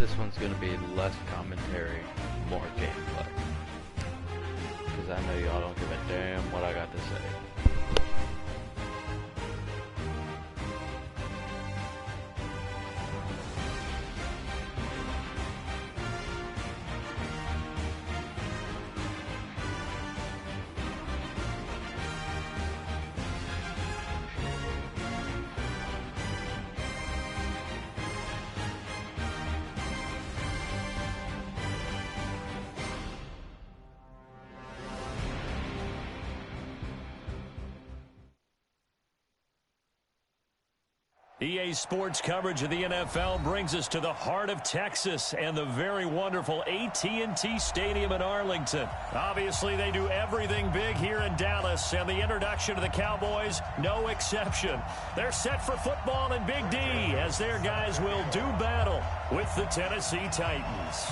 this one's going to be less commentary, more gameplay. Because I know y'all don't give a damn what I got to say. EA Sports coverage of the NFL brings us to the heart of Texas and the very wonderful AT&T Stadium in Arlington. Obviously, they do everything big here in Dallas, and the introduction to the Cowboys, no exception. They're set for football in Big D as their guys will do battle with the Tennessee Titans.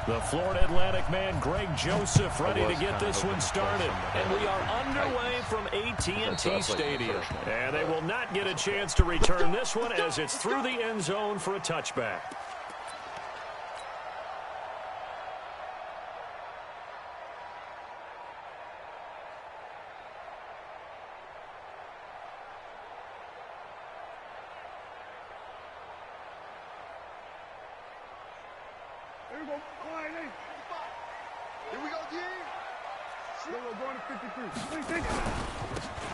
The Florida Atlantic man, Greg Joseph, ready to get this one started. And we are underway from AT&T Stadium. And they will not get a chance to return this one as it's through the end zone for a touchback.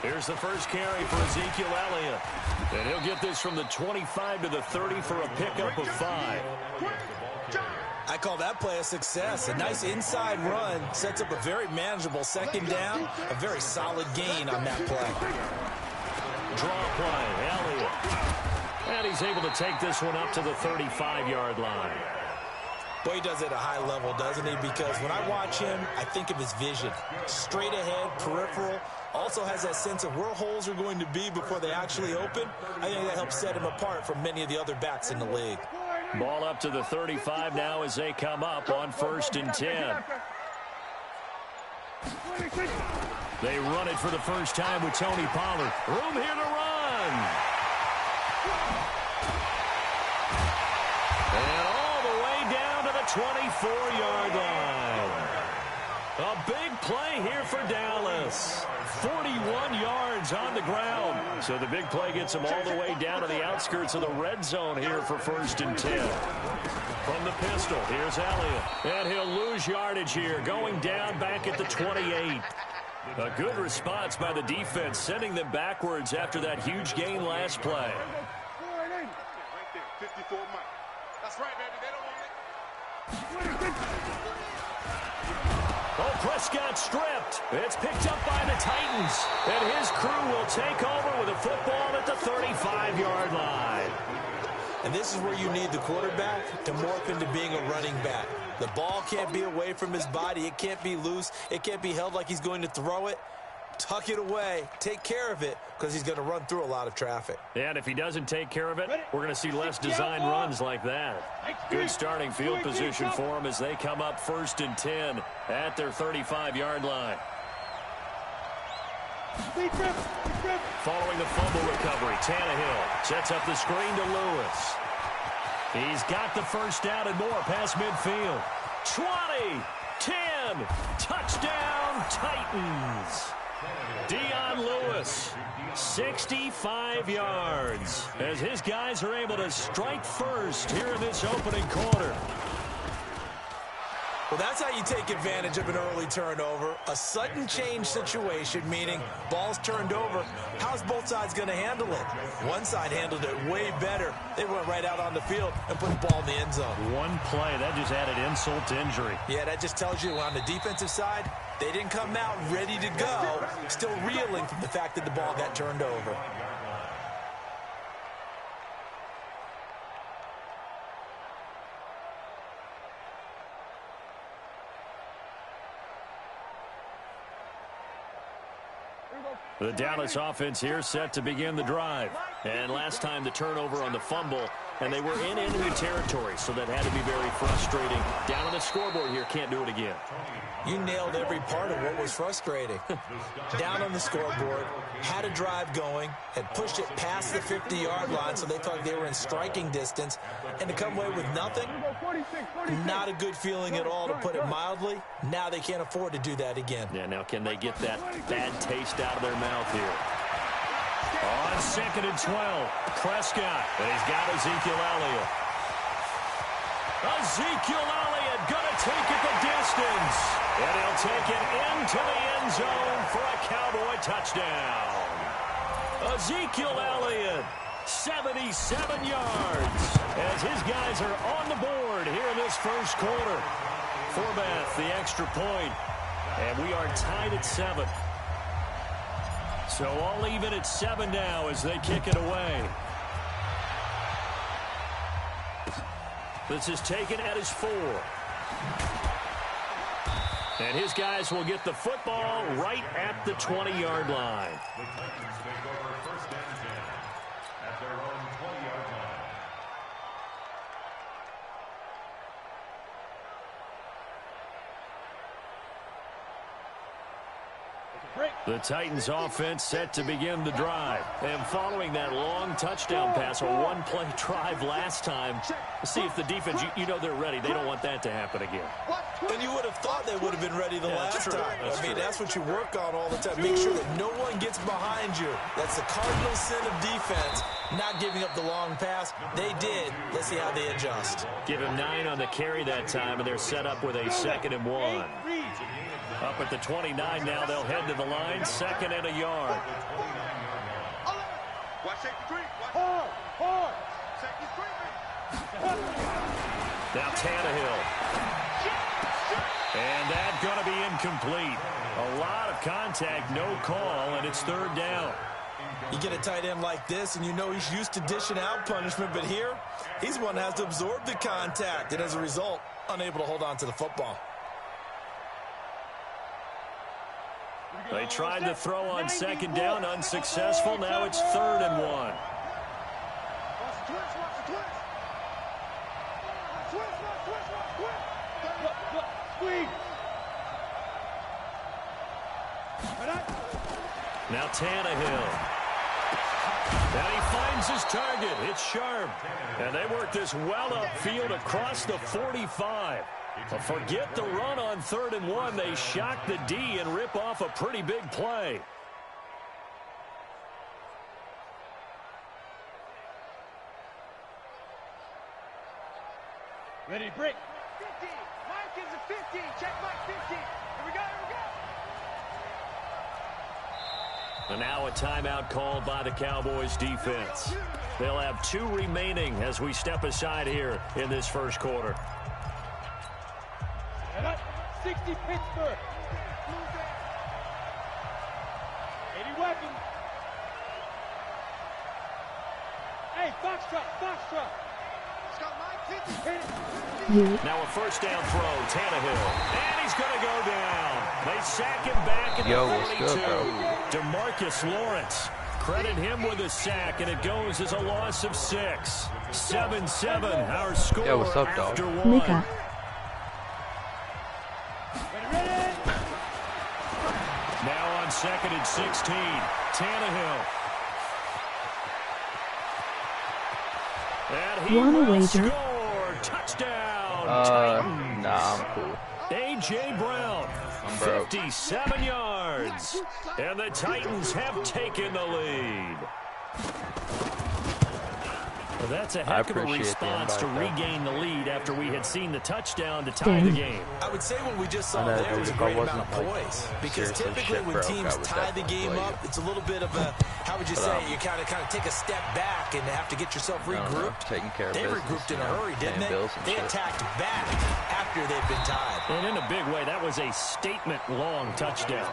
Here's the first carry for Ezekiel Elliott. And he'll get this from the 25 to the 30 for a pickup of 5. I call that play a success. A nice inside run sets up a very manageable second down. A very solid gain on that play. Draw play, Elliott. And he's able to take this one up to the 35-yard line. Boy, he does it at a high level, doesn't he? Because when I watch him, I think of his vision. Straight ahead, peripheral. Also has that sense of where holes are going to be before they actually open. I think that helps set him apart from many of the other backs in the league. Ball up to the 35 now as they come up on 1st and 10. They run it for the first time with Tony Pollard. Room here to run. And all the way down to the 24-yard line. A big play here for Dallas. 41 yards on the ground. So the big play gets him all the way down to the outskirts of the red zone here for 1st and 10. From the pistol, here's Elliott. And he'll lose yardage here, going down back at the 28. A good response by the defense, sending them backwards after that huge gain last play. That's right, baby. They don't want it. Oh, Prescott stripped. It's picked up by the Titans. And his crew will take over with a football at the 35-yard line. And this is where you need the quarterback to morph into being a running back. The ball can't be away from his body. It can't be loose. It can't be held like he's going to throw it. Tuck it away. Take care of it because he's going to run through a lot of traffic. And if he doesn't take care of it, we're going to see less design runs like that. Good starting field position for him as they come up 1st and 10 at their 35-yard line. Following the fumble recovery, Tannehill sets up the screen to Lewis. He's got the first down and more past midfield. 20, 10, touchdown Titans. Dion Lewis, 65 yards, as his guys are able to strike first here in this opening quarter. Well, that's how you take advantage of an early turnover. A sudden change situation, meaning ball's turned over. How's both sides going to handle it? One side handled it way better. They went right out on the field and put the ball in the end zone. One play, that just added insult to injury. Yeah, that just tells you on the defensive side, they didn't come out ready to go, still reeling from the fact that the ball got turned over. The Dallas offense here set to begin the drive. And last time the turnover on the fumble, and they were in enemy territory, so that had to be very frustrating. Down on the scoreboard here, can't do it again. You nailed every part of what was frustrating. Down on the scoreboard, had a drive going, had pushed it past the 50-yard line, so they thought they were in striking distance, and to come away with nothing, not a good feeling at all, to put it mildly. Now they can't afford to do that again. Yeah, now can they get that bad taste out of their mouth here? On 2nd and 12, Prescott, and he's got Ezekiel Elliott. Ezekiel Elliott going to take it the distance, and he'll take it into the end zone for a Cowboy touchdown. Ezekiel Elliott, 77 yards, as his guys are on the board here in this first quarter. Forbath, the extra point, and we are tied at 7. So all even at 7 now as they kick it away. This is taken at his 4. And his guys will get the football right at the 20-yard line. The Titans take over first and 10 at their own 20-yard line. The Titans offense set to begin the drive. And following that long touchdown pass, a one-play drive last time, see if the defense, you know they're ready. They don't want that to happen again. And you would have thought they would have been ready the last time. That's what you work on all the time. Make sure that no one gets behind you. That's the cardinal sin of defense, not giving up the long pass. They did. Let's see how they adjust. Give him 9 on the carry that time, and they're set up with a 2nd and 1. Up at the 29 now, they'll head to the line, 2nd and a yard. Now Tannehill. And that's going to be incomplete. A lot of contact, no call, and it's 3rd down. You get a tight end like this, and you know he's used to dishing out punishment, but here, he's one that has to absorb the contact, and as a result, unable to hold on to the football. They tried to throw on 2nd down, unsuccessful. Now it's 3rd and 1. Now Tannehill. And he finds his target. It's sharp. And they work this well upfield across the 45. Forget the run on 3rd and 1. They shock the D and rip off a pretty big play. Ready, break. 50. Mike is a 50. Check Mike 50. Here we go, here we go. And now a timeout called by the Cowboys defense. They'll have 2 remaining as we step aside here in this first quarter. 60 Pittsburgh. 80 weapons. Hey, Foxtrot. Scott Mike 50. Now a first down throw, Tannehill. And he's going to go down. They sack him back at the 42. DeMarcus Lawrence. Credit him with a sack, and it goes as a loss of 6. 7-7, our score. Yo, what's up, dog? After 1. Now on 2nd and 16, Tannehill. And he will score. Touchdown, Titans. Nah, I'm cool. A.J. Brown, 57 yards. And the Titans have taken the lead. Well, that's a heck of a response to regain the lead after we had seen the touchdown to tie the game. I would say what we just saw there was a great amount of poise. Because typically when teams tie the game up, it's a little bit of a, how would you say, you kind of take a step back and have to get yourself regrouped. They regrouped in a hurry, didn't they? They attacked back after they'd been tied. And in a big way, that was a statement-long touchdown.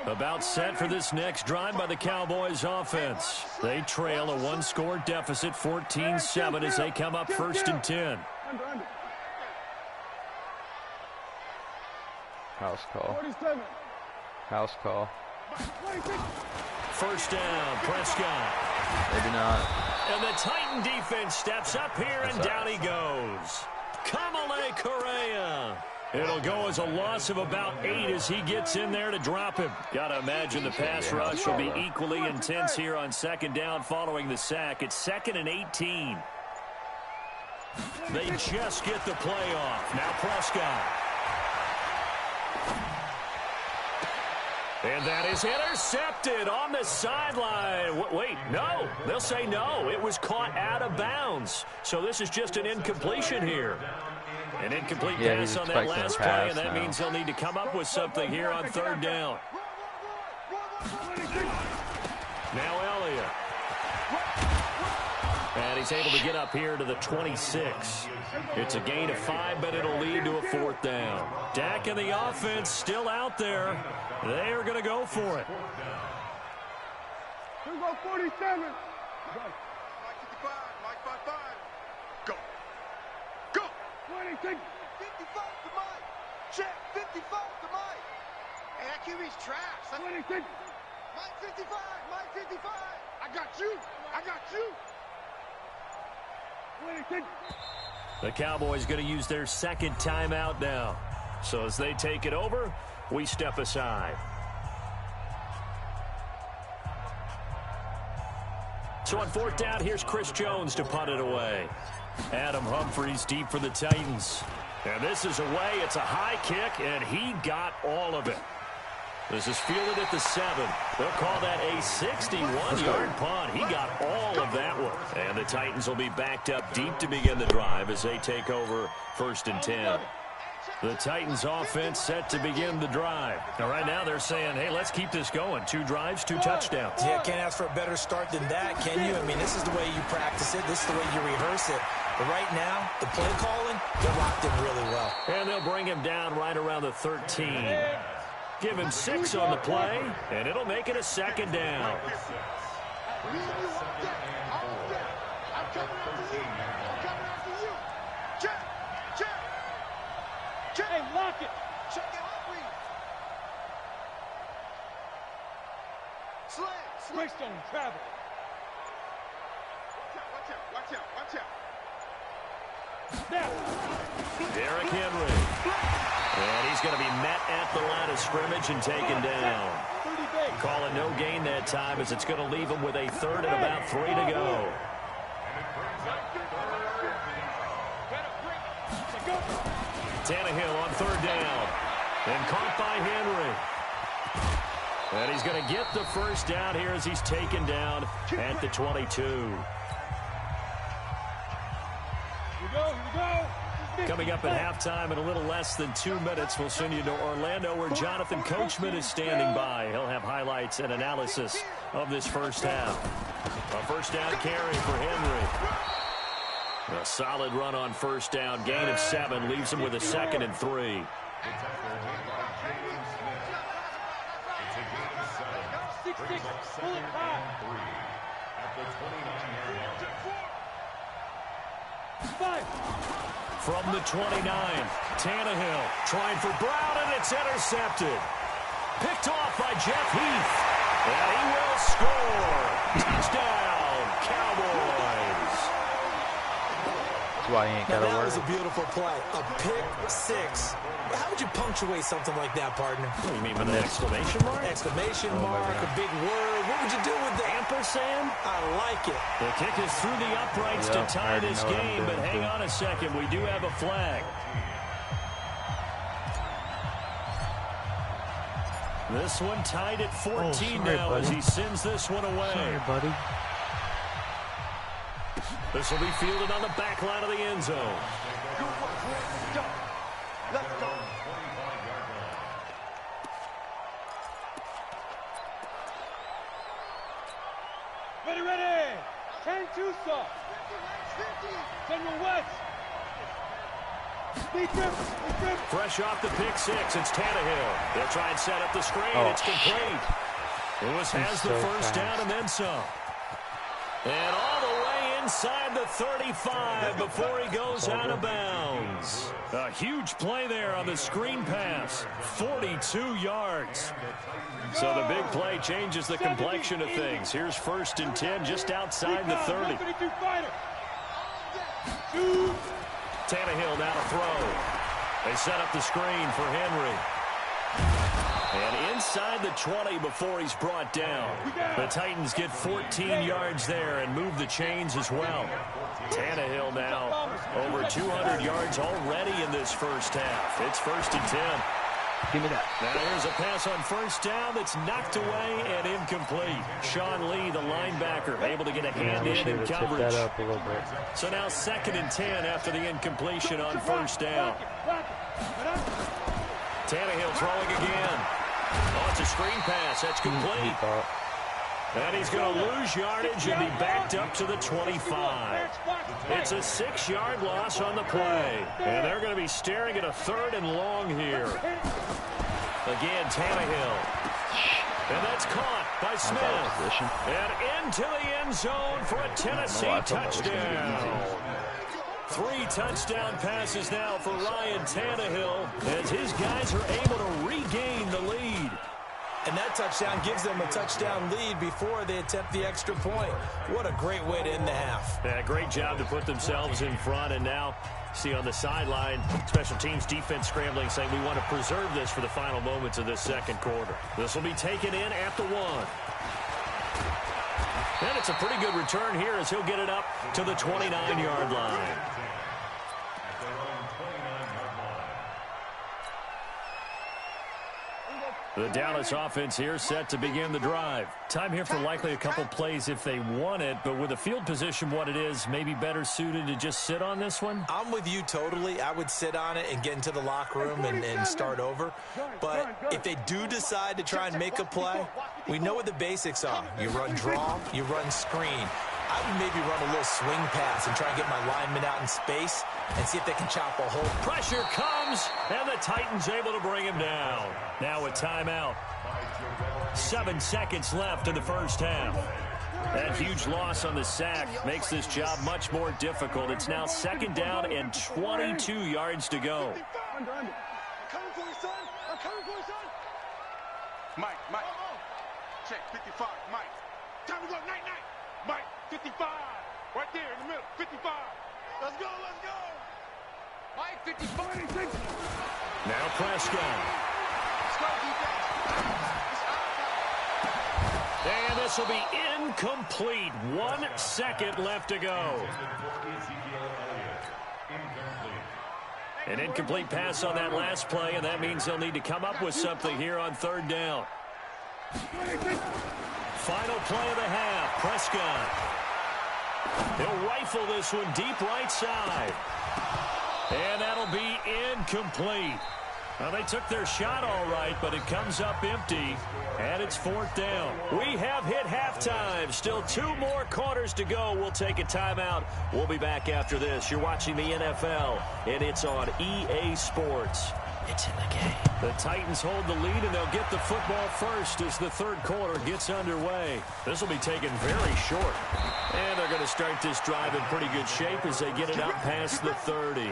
About set for this next drive by the Cowboys offense. They trail a 1-score deficit, 14-7, as they come up 1st and 10. House call. House call. First down, Prescott. Maybe not. And the Titan defense steps up here, and down he goes. Kamale Correa. It'll go as a loss of about 8 as he gets in there to drop him. Got to imagine the pass rush will be equally intense here on second down following the sack. It's 2nd and 18. They just get the play off. Now Prescott. And that is intercepted on the sideline. Wait, no. They'll say no. It was caught out of bounds. So this is just an incompletion here. An incomplete pass on that last play, and that means they'll need to come up with something here on third down. Now Elliott. And he's able to get up here to the 26. It's a gain of 5, but it'll lead to a 4th down. Dak and the offense still out there. They are going to go for it. Here we go, 47. Mike 55, Mike 55. Go. Go. 26. 55 to Mike. Check. 55 to Mike. Hey, that QB's trash. 26. Mike 55, Mike 55. I got you. I got you. 26. The Cowboys going to use their second timeout now. So as they take it over, we step aside. So on 4th down, here's Chris Jones to punt it away. Adam Humphries deep for the Titans. And this is away. It's a high kick, and he got all of it. This is fielded at the 7. They'll call that a 61-yard punt. He got all of that one. And the Titans will be backed up deep to begin the drive as they take over 1st and 10. The Titans offense set to begin the drive. Now right now they're saying, hey, let's keep this going. 2 drives, 2 touchdowns. Yeah, can't ask for a better start than that, can you? I mean, this is the way you practice it. This is the way you rehearse it. But right now, the play calling, they're locked in really well. And they'll bring him down right around the 13. Give him 6 on the play, and it'll make it a 2nd down. Hey, lock it. Check it out, please. Slam. Greystone, travel. Watch out. Derrick Henry. And he's going to be met at the line of scrimmage and taken down. Calling no gain that time as it's going to leave him with a 3rd and about 3 to go. Tannehill on 3rd down. And caught by Henry. And he's going to get the 1st down here as he's taken down at the 22. Here we go. Coming up at halftime in a little less than 2 minutes, we'll send you to Orlando where Jonathan Coachman is standing by. He'll have highlights and analysis of this first half. A 1st down carry for Henry. A solid run on 1st down. Gain of 7 leaves him with a 2nd and 3. From the 29, Tannehill trying for Brown, and it's intercepted. Picked off by Jeff Heath. And he will score. Touchdown, Cowboys. That's why he ain't got to worry. That was a beautiful play. A pick 6. How would you punctuate something like that, partner? What do you mean with an exclamation mark? Exclamation mark, a big word. What would you do with that? Ampersand? I like it. The kick is through the uprights to tie this game, but hang on a second. We do have a flag. This one tied at 14 now as he sends this one away. Sorry, buddy. This will be fielded on the back line of the end zone. Let's go. Ready. 10-2 soft. General West. Fresh off the pick 6, it's Tannehill. They'll try and set up the screen. It's complete. Lewis has the 1st down and then some. And all the way inside the 35 before he goes out of bounds. A huge play there on the screen pass. 42 yards. So the big play changes the complexion of things. Here's 1st and 10 just outside the 30. Tannehill now to throw. They set up the screen for Henry. And inside the 20 before he's brought down. The Titans get 14 yards there and move the chains as well. Tannehill now over 200 yards already in this first half. It's 1st and 10. Give me that. Now here's a pass on 1st down that's knocked away and incomplete. Sean Lee, the linebacker, able to get a hand in coverage. That up a little bit. So now 2nd and 10 after the incompletion on 1st down. Tannehill throwing again. Oh, it's a screen pass. That's complete. And he's going to lose yardage and be backed up to the 25. It's a 6-yard loss on the play. And they're going to be staring at a 3rd and long here. Again, Tannehill. And that's caught by Smith. And into the end zone for a Tennessee touchdown. 3 touchdown passes now for Ryan Tannehill as his guys are able to regain the lead. And that touchdown gives them a touchdown lead before they attempt the extra point. What a great way to end the half. Yeah, great job to put themselves in front. And now, see on the sideline, special teams defense scrambling, saying we want to preserve this for the final moments of this 2nd quarter. This will be taken in at the 1. And it's a pretty good return here as he'll get it up to the 29-yard line. The Dallas offense here set to begin the drive. Time here for likely a couple plays if they want it, but with the field position what it is, maybe better suited to just sit on this one? I'm with you totally. I would sit on it and get into the locker room and start over. But if they do decide to try and make a play, we know what the basics are. You run draw, you run screen. I would maybe run a little swing pass and try and get my linemen out in space and see if they can chop a hole. Pressure comes, and the Titans able to bring him down. Now a timeout. 7 seconds left in the first half. That huge loss on the sack makes this job much more difficult. It's now 2nd down and 22 yards to go. I'm coming for you, son. I'm coming for you, son. Mike. Check, 55, Mike. Time to go, night. Mike, 55. Right there in the middle, 55. Let's go. Mike, 55. Now Prescott. Let's go, defense. And this will be incomplete. 1 second left to go. An incomplete pass on that last play, and that means they'll need to come up with something here on 3rd down. Final play of the half, Prescott. He'll rifle this one deep right side. And that'll be incomplete. Well, they took their shot all right, but it comes up empty, and it's 4th down. We have hit halftime. Still 2 more quarters to go. We'll take a timeout. We'll be back after this. You're watching the NFL, and it's on EA Sports. It's in the game. The Titans hold the lead, and they'll get the football first as the 3rd quarter gets underway. This will be taken very short. And they're going to start this drive in pretty good shape as they get it out past the 30.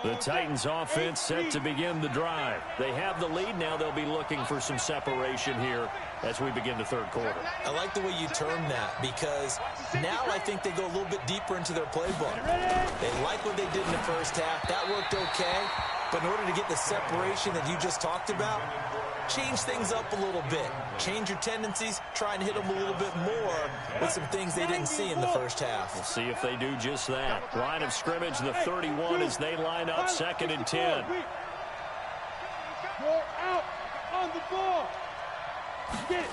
The Titans offense set to begin the drive. They have the lead. Now they'll be looking for some separation here as we begin the 3rd quarter. I like the way you term that because now I think they go a little bit deeper into their playbook. They like what they did in the first half. That worked okay. But in order to get the separation that you just talked about, change things up a little bit. Change your tendencies. Try and hit them a little bit more with some things they didn't see in the first half. We'll see if they do just that. Line of scrimmage, the 31 as they line up 2nd and 10. Go out on the ball. Get it.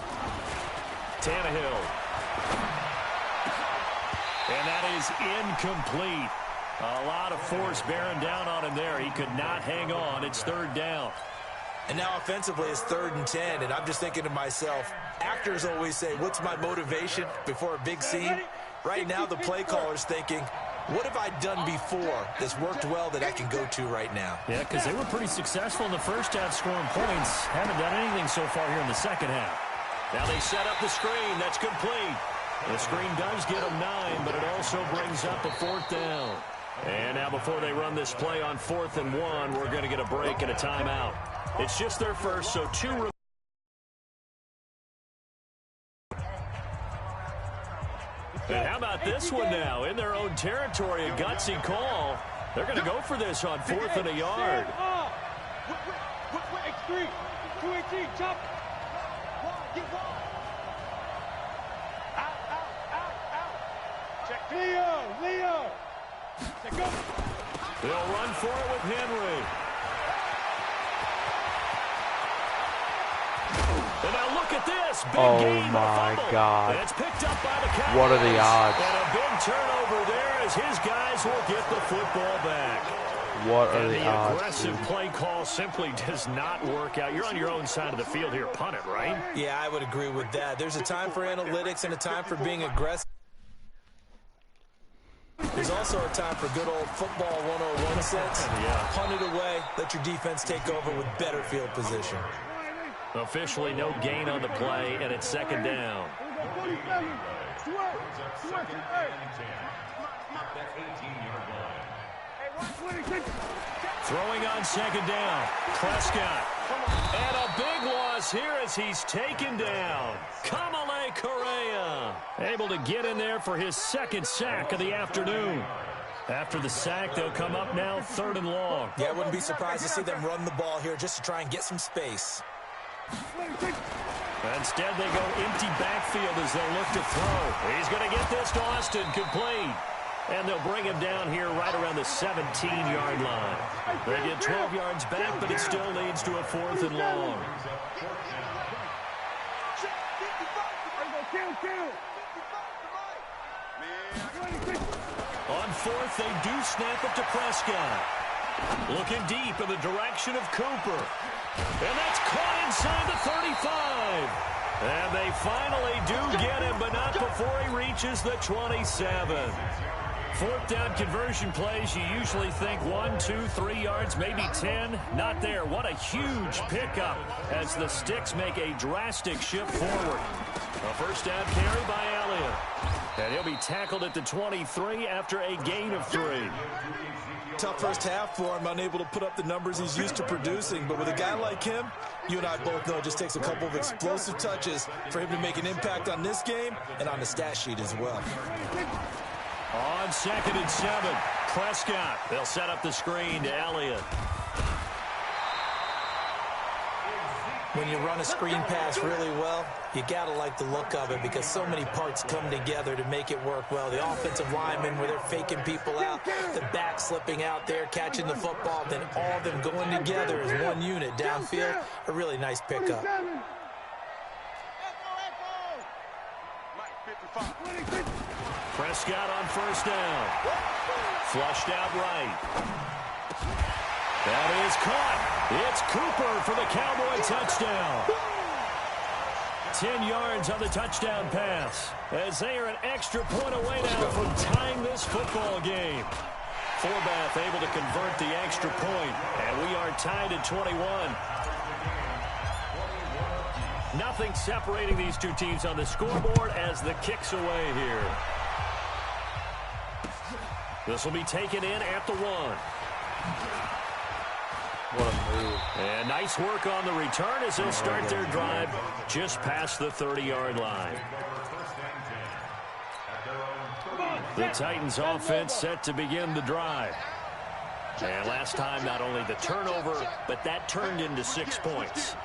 Tannehill. And that is incomplete. A lot of force bearing down on him there. He could not hang on. It's 3rd down. And now offensively it's 3rd and 10, and I'm just thinking to myself, actors always say, what's my motivation before a big scene? Right now the play caller's thinking, what have I done before that's worked well that I can go to right now? Yeah, because they were pretty successful in the first half scoring points. Haven't done anything so far here in the second half. Now they set up the screen. That's complete. The screen does get them 9, but it also brings up a 4th down. And now before they run this play on 4th and 1, we're going to get a break and a timeout. It's just their first, so 2. And how about this one now? In their own territory, a gutsy call. They're going to go for this on 4th and a yard. Extreme. 218. Chop. Get wide. Out. Check. Leo. Check up. They'll run for it with Henry. And now look at this. Big gain, my God. And it's picked up by the Cowboys. What are the odds? And a big turnover there as his guys will get the football back. What are and the the odds? aggressive play call simply does not work out. You're on your own side of the field here. Punt it, right? Yeah, I would agree with that. There's a time for analytics and a time for being aggressive. There's also a time for good old football 101 sense. Yeah. Punt it away. Let your defense take over with better field position. Officially no gain on the play, and it's 2nd down. Throwing on 2nd down. Prescott. And a big loss here as he's taken down. Kamale Correa able to get in there for his 2nd sack of the afternoon. After the sack, they'll come up now 3rd and long. Yeah, I wouldn't be surprised to see them run the ball here just to try and get some space. Instead, they go empty backfield as they'll look to throw. He's going to get this to Austin, complete. And they'll bring him down here right around the 17-yard line. They get 12 yards back, but it still leads to a 4th and long. On 4th, they do snap it to Prescott. Looking deep in the direction of Cooper. And that's caught inside the 35. And they finally do get him, but not before he reaches the 27. 4th down conversion plays, you usually think 1, 2, 3 yards, maybe 10. Not there. What a huge pickup as the Sticks make a drastic shift forward. A 1st down carry by Elliott. And he'll be tackled at the 23 after a gain of 3. Tough first half for him, unable to put up the numbers he's used to producing. But with a guy like him, you and I both know it just takes a couple of explosive touches for him to make an impact on this game and on the stat sheet as well. On 2nd and 7, Prescott. They'll set up the screen to Elliott. When you run a screen pass really well, you got to like the look of it because so many parts come together to make it work well. The offensive linemen where they're faking people out, the back slipping out there, catching the football, then all of them going together as one unit downfield. A really nice pickup. Prescott on 1st down. Flushed out right. That is caught. It's Cooper for the Cowboy touchdown. 10 yards on the touchdown pass as they are an extra point away now from tying this football game. Forbath able to convert the extra point, and we are tied at 21. Nothing separating these two teams on the scoreboard as the kick's away here. This will be taken in at the 1. What a move. And nice work on the return as they'll start their drive just past the 30-yard line. The Titans offense set to begin the drive. And last time, not only the turnover, but that turned into 6 points.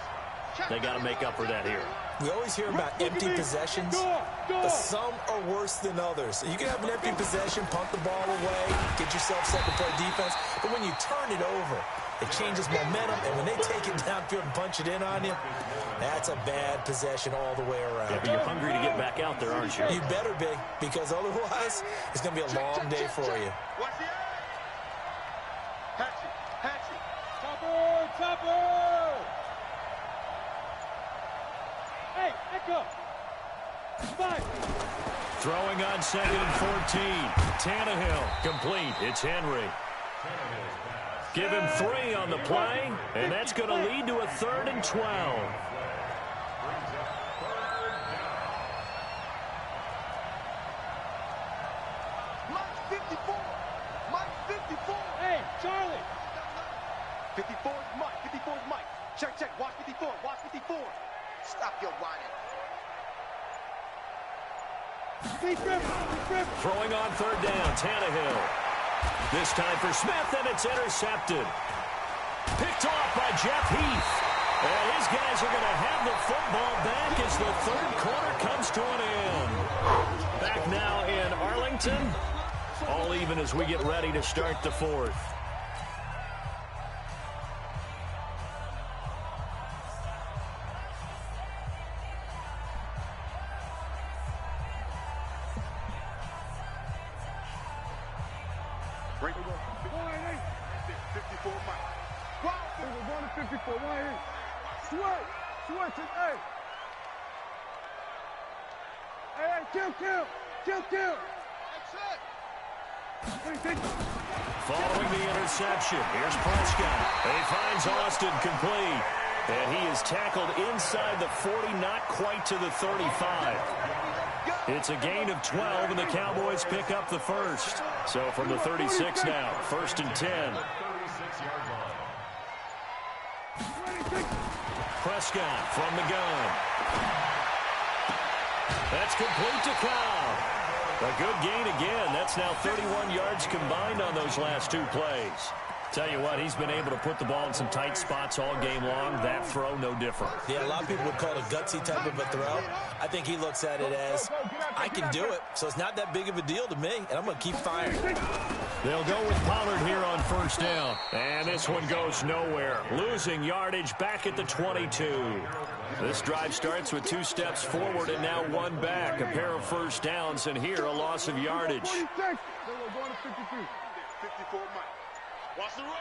They got to make up for that here. We always hear about empty possessions, but some are worse than others. You can have an empty possession, punt the ball away, get yourself set to play defense, but when you turn it over, it changes momentum, and when they take it downfield and punch it in on you, that's a bad possession all the way around. Yeah, but you're hungry to get back out there, aren't you? You better be, because otherwise, it's going to be a long day for you. Chopper! Hey, echo! Spike! Throwing on 2nd and 14. Tannehill complete. It's Henry. Give him 3 on the play, and that's going to lead to a 3rd and 12. Check, check. Watch 54. Watch 54. Stop your whining. Throwing on third down, Tannehill. This time for Smith, and it's intercepted. Picked off by Jeff Heath. And his guys are going to have the football back as the third quarter comes to an end. Back now in Arlington. All even as we get ready to start the fourth. Break. 54 Mike. Wow, we're going to 54. 180. Switch it, hey. Hey, kill. That's it. Following the interception, here's Prescott. He finds Austin complete. And he is tackled inside the 40, not quite to the 35. It's a gain of 12, and the Cowboys pick up the first. So from the 36 now, 1st and 10. Prescott from the gun. That's complete to Cobb. A good gain again. That's now 31 yards combined on those last two plays. Tell you what, he's been able to put the ball in some tight spots all game long. That throw, no different. Yeah, a lot of people would call it a gutsy type of a throw. I think he looks at it as, I can do it, so it's not that big of a deal to me, and I'm going to keep firing. They'll go with Pollard here on first down. And this one goes nowhere. Losing yardage back at the 22. This drive starts with 2 steps forward and now 1 back. A pair of first downs, and here a loss of yardage. 54 Mike. Watch the run.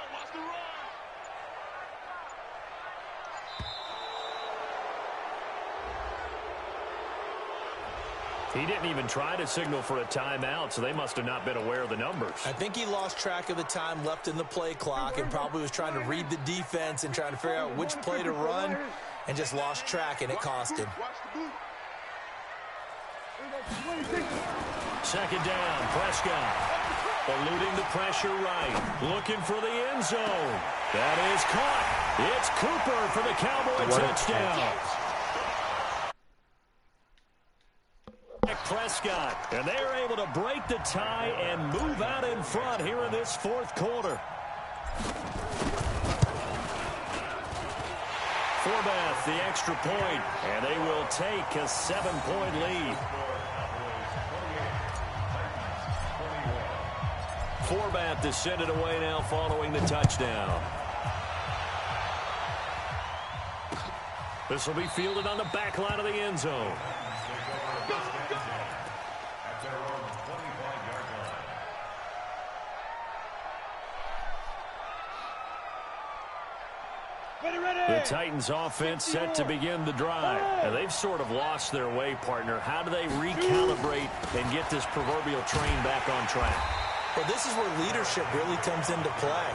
He didn't even try to signal for a timeout, so they must have not been aware of the numbers. I think he lost track of the time left in the play clock and probably was trying to read the defense and trying to figure out which play to run and just lost track, and it cost him. Second down, Prescott. Eluding the pressure right. Looking for the end zone. That is caught. It's Cooper for the Cowboy touchdown. Prescott, and they're able to break the tie and move out in front here in this fourth quarter. Forbath, the extra point, and they will take a 7-point lead. Forbath is sent it away now following the touchdown. This will be fielded on the back line of the end zone. The Titans offense set to begin the drive. And they've sort of lost their way, partner. How do they recalibrate and get this proverbial train back on track? Well, this is where leadership really comes into play.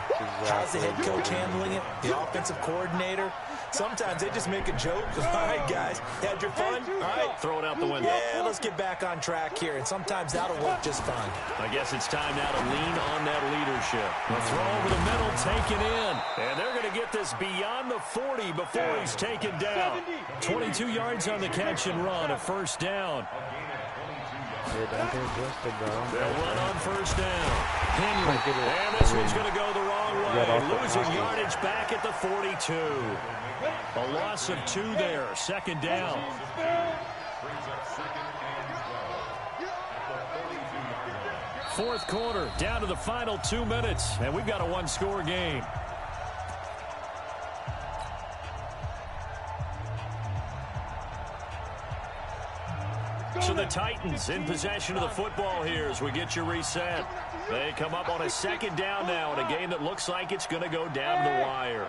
How's the head coach handling it? The offensive coordinator? Sometimes they just make a joke. All right, guys, had your fun? All right, throw it out the window. Yeah, let's get back on track here. And sometimes that'll work just fine. I guess it's time now to lean on that leadership. A throw over the middle, taken in. And they're going to get this beyond the 40 before he's taken down. 22 yards on the catch and run, a first down. They'll run on first down. Henry. And this one's going to go the wrong way. Losing yardage back at the 42. A loss of 2 there. Second down. Fourth quarter, down to the final 2 minutes. And we've got a one-score game. So the Titans in possession of the football here as we get you reset. They come up on a second down now in a game that looks like it's going to go down to the wire.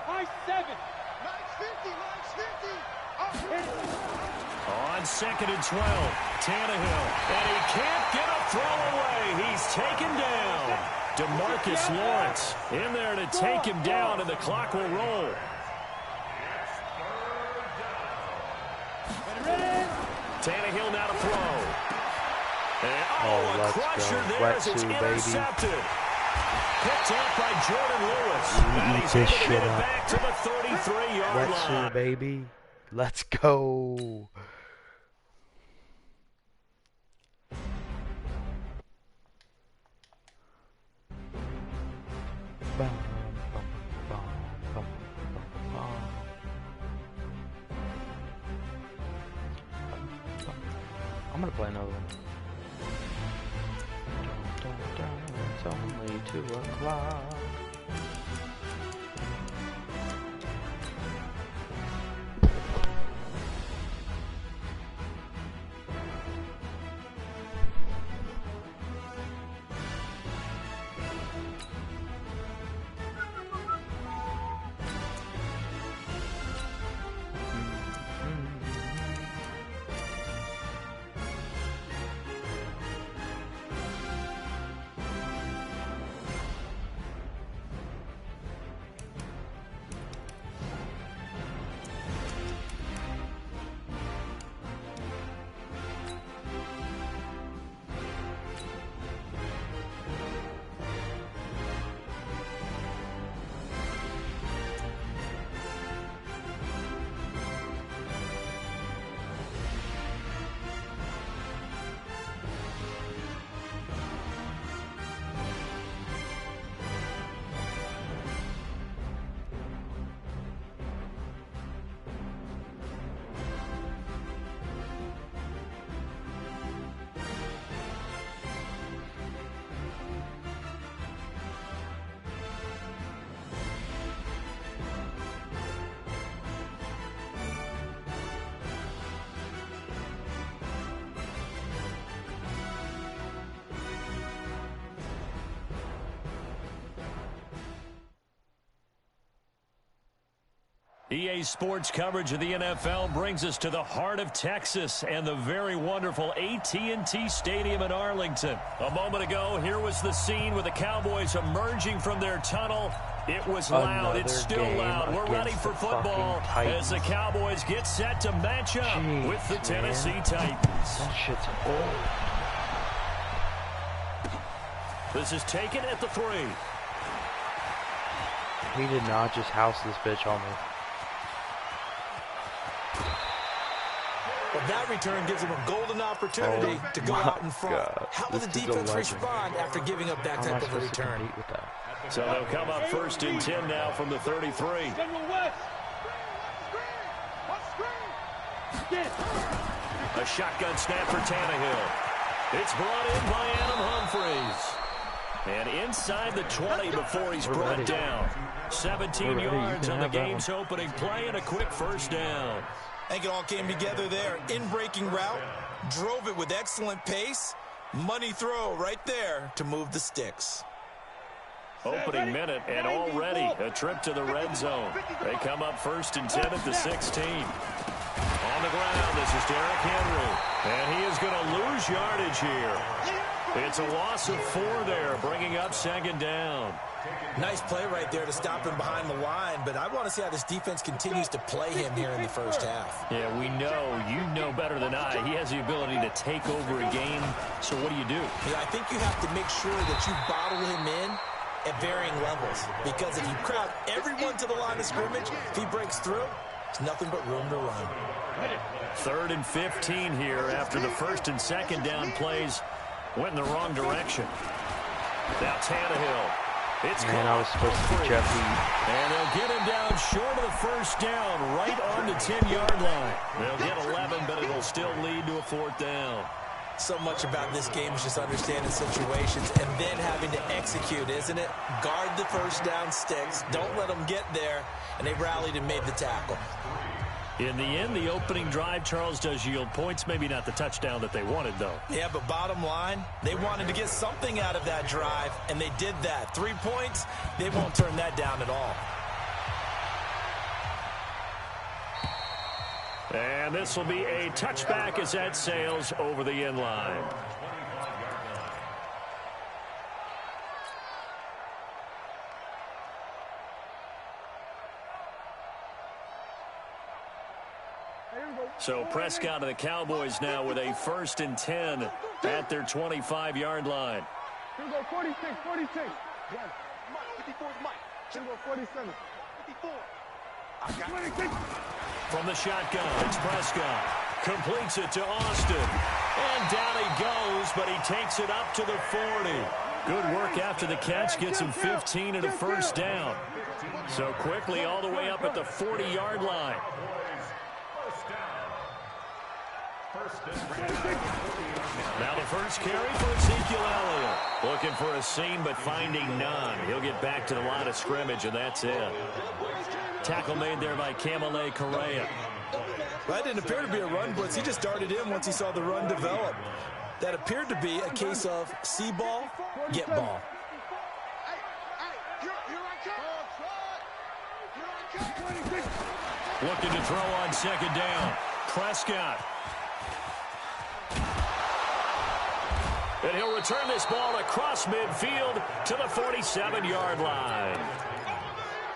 On 2nd and 12, Tannehill. And he can't get a throw away. He's taken down. DeMarcus Lawrence in there to take him down, and the clock will roll. Tannehill now to throw. And a crusher there as it's intercepted. Picked up by Jordan Lewis. And he's able to get it back to the 33-yard line. Let's go, baby. Let's go. I'm gonna play another one. It's only 2 o'clock. EA Sports coverage of the NFL brings us to the heart of Texas and the very wonderful AT&T Stadium in Arlington. A moment ago, here was the scene with the Cowboys emerging from their tunnel. It was loud. It's still loud. We're ready for football as the Cowboys get set to match up with the Tennessee Titans. That shit's old. This is taken at the 3. He did not just house this bitch on me. But that return gives them a golden opportunity to go out in front. God. How will the defense respond after giving up that type of a return? So they'll come up 1st and 10 now from the 33. A shotgun snap for Tannehill. It's brought in by Adam Humphries. And inside the 20 before he's brought down. 17 yards on the game's opening play and a quick 1st down. I think it all came together there. In-breaking route, drove it with excellent pace. Money throw right there to move the sticks. Opening minute and already a trip to the red zone. They come up 1st and 10 at the 16. On the ground, this is Derrick Henry. And he is going to lose yardage here. It's a loss of 4 there, bringing up 2nd down. Nice play right there to stop him behind the line, but I want to see how this defense continues to play him here in the 1st half. Yeah, we know, you know better than I, he has the ability to take over a game. So what do? Yeah, I think you have to make sure that you bottle him in at varying levels, because if you crowd everyone to the line of scrimmage, if he breaks through, it's nothing but room to run. 3rd and 15 here after the 1st and 2nd down plays went in the wrong direction. Now Tannehill. It's Man, I was supposed to be Jeffy. And they'll get him down short of the 1st down, right on the 10-yard line. They'll get 11, but it'll still lead to a 4th down. So much about this game is just understanding situations and then having to execute, isn't it? Guard the 1st down sticks. Don't let them get there. And they rallied and made the tackle. In the end, the opening drive, Charles, does yield points. Maybe not the touchdown that they wanted, though. Yeah, but bottom line, they wanted to get something out of that drive, and they did that. 3 points, they won't turn that down at all. And this will be a touchback as that sails over the end line. So Prescott and the Cowboys now with a 1st and 10 at their 25-yard line. Here we go, 46, 46. 54 is Mike. 47. 54. I got 26. From the shotgun, it's Prescott. Completes it to Austin. And down he goes, but he takes it up to the 40. Good work after the catch. Gets him 15 and a first down. So quickly all the way up at the 40-yard line. Now the first carry for Ezekiel Elliott. Looking for a seam, but finding none. He'll get back to the line of scrimmage, and that's it. Tackle made there by Kamale Correa. Well, that didn't appear to be a run blitz. He just darted in once he saw the run develop. That appeared to be a case of see ball, get ball. Looking to throw on second down. Prescott. And he'll return this ball across midfield to the 47-yard line.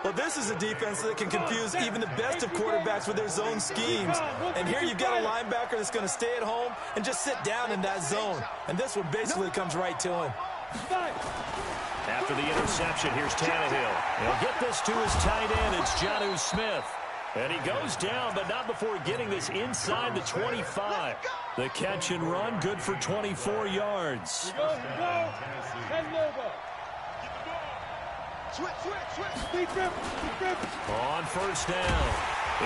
Well, this is a defense that can confuse even the best of quarterbacks with their zone schemes. And here you've got a linebacker that's going to stay at home and just sit down in that zone. And this one basically comes right to him. After the interception, here's Tannehill. He'll get this to his tight end. It's Jonnu Smith. And he goes down, but not before getting this inside the 25. The catch and run, good for 24 yards. On first down,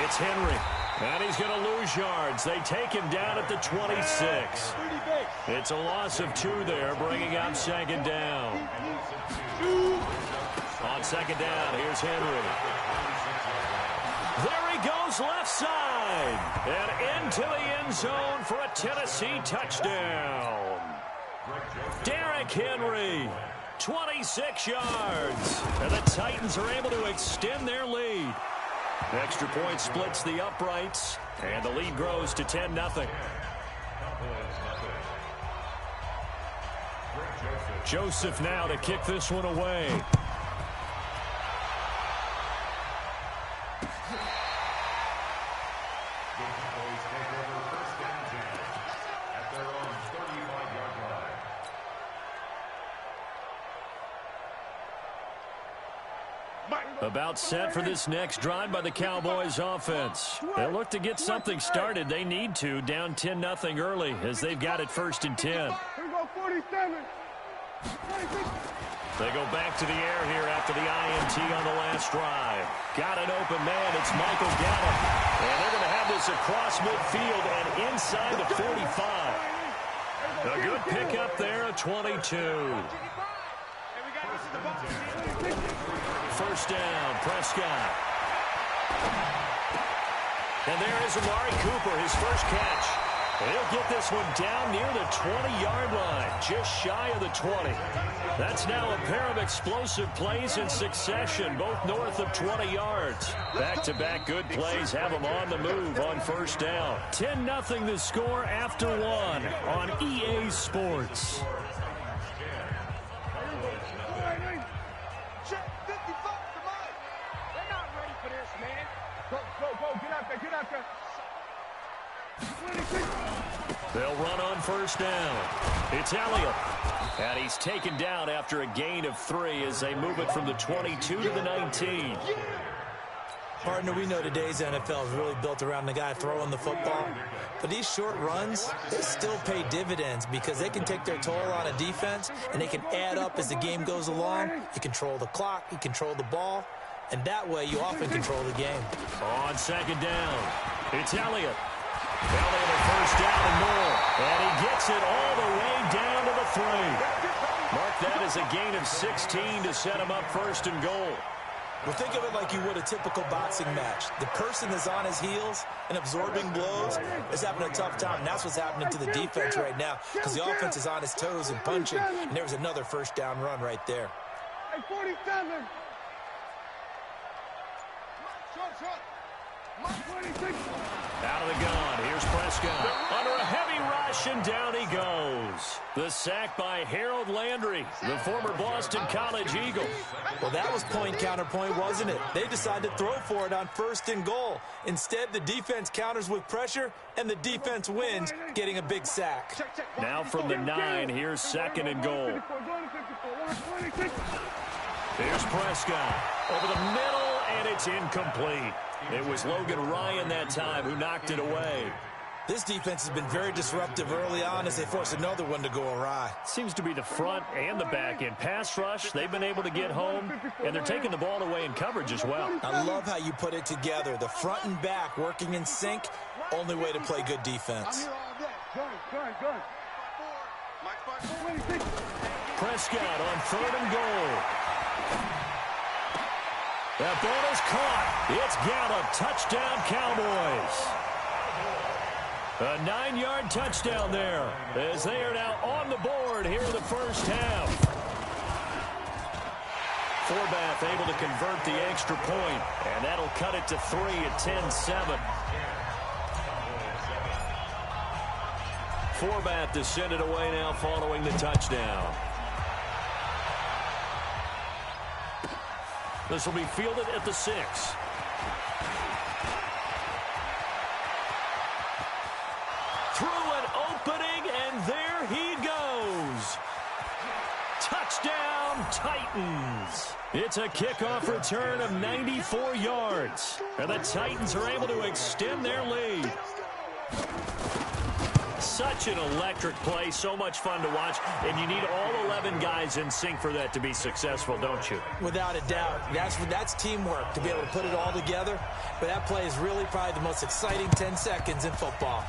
it's Henry. And he's going to lose yards. They take him down at the 26. It's a loss of 2 there, bringing up second down. On second down, here's Henry. There he goes left side. And into the end zone for a Tennessee touchdown. Derrick Henry, 26 yards. And the Titans are able to extend their lead. Extra point splits the uprights. And the lead grows to 10-0. Joseph now to kick this one away. About set for this next drive by the Cowboys offense. They'll look to get something started. They need to, down 10-0 early as they've got it 1st and 10. They go back to the air here after the INT on the last drive. Got an open man. It's Michael Gallup. And they're going to have this across midfield and inside the 45. A good pickup there, a 22. First down, Prescott. And there is Amari Cooper, his first catch. And he'll get this one down near the 20-yard line, just shy of the 20. That's now a pair of explosive plays in succession, both north of 20 yards. Back-to-back good plays have them on the move on first down. 10-0 the score after 1 on EA Sports. They'll run on first down. It's Elliott. And he's taken down after a gain of 3 as they move it from the 22 to the 19. Partner, we know today's NFL is really built around the guy throwing the football. But these short runs, they still pay dividends because they can take their toll on a defense and they can add up as the game goes along. You control the clock, you control the ball, and that way you often control the game. On second down, it's Elliott. Elliott a first down and more. And he gets it all the way down to the 3. Mark that as a gain of 16 to set him up 1st and goal. Well, think of it like you would a typical boxing match. The person that's on his heels and absorbing blows is having a tough time. And that's what's happening to the defense right now because the offense is on his toes and punching. And there was another first down run right there. Hey, 47. Out of the gun, here's Prescott. Under a heavy rush, and down he goes. The sack by Harold Landry, the former Boston College Eagle. Well, that was point counterpoint, wasn't it? They decided to throw for it on 1st and goal. Instead, the defense counters with pressure, and the defense wins, getting a big sack. Now from the 9, here's 2nd and goal. Here's Prescott over the middle, and it's incomplete. It was Logan Ryan that time who knocked it away. This defense has been very disruptive early on as they force another one to go awry. Seems to be the front and the back end. Pass rush, they've been able to get home, and they're taking the ball away in coverage as well. I love how you put it together. The front and back working in sync, only way to play good defense. Prescott on 3rd and goal. That ball is caught. It's Gallup. Touchdown, Cowboys. A 9-yard touchdown there as they are now on the board here in the first half. Forbath able to convert the extra point, and that'll cut it to 3 at 10-7. Forbath to send it away now following the touchdown. This will be fielded at the 6. Through an opening, and there he goes. Touchdown, Titans. It's a kickoff return of 94 yards. And the Titans are able to extend their lead. Such an electric play, so much fun to watch, and you need all 11 guys in sync for that to be successful, don't you? Without a doubt. That's teamwork, to be able to put it all together. But that play is really probably the most exciting 10 seconds in football.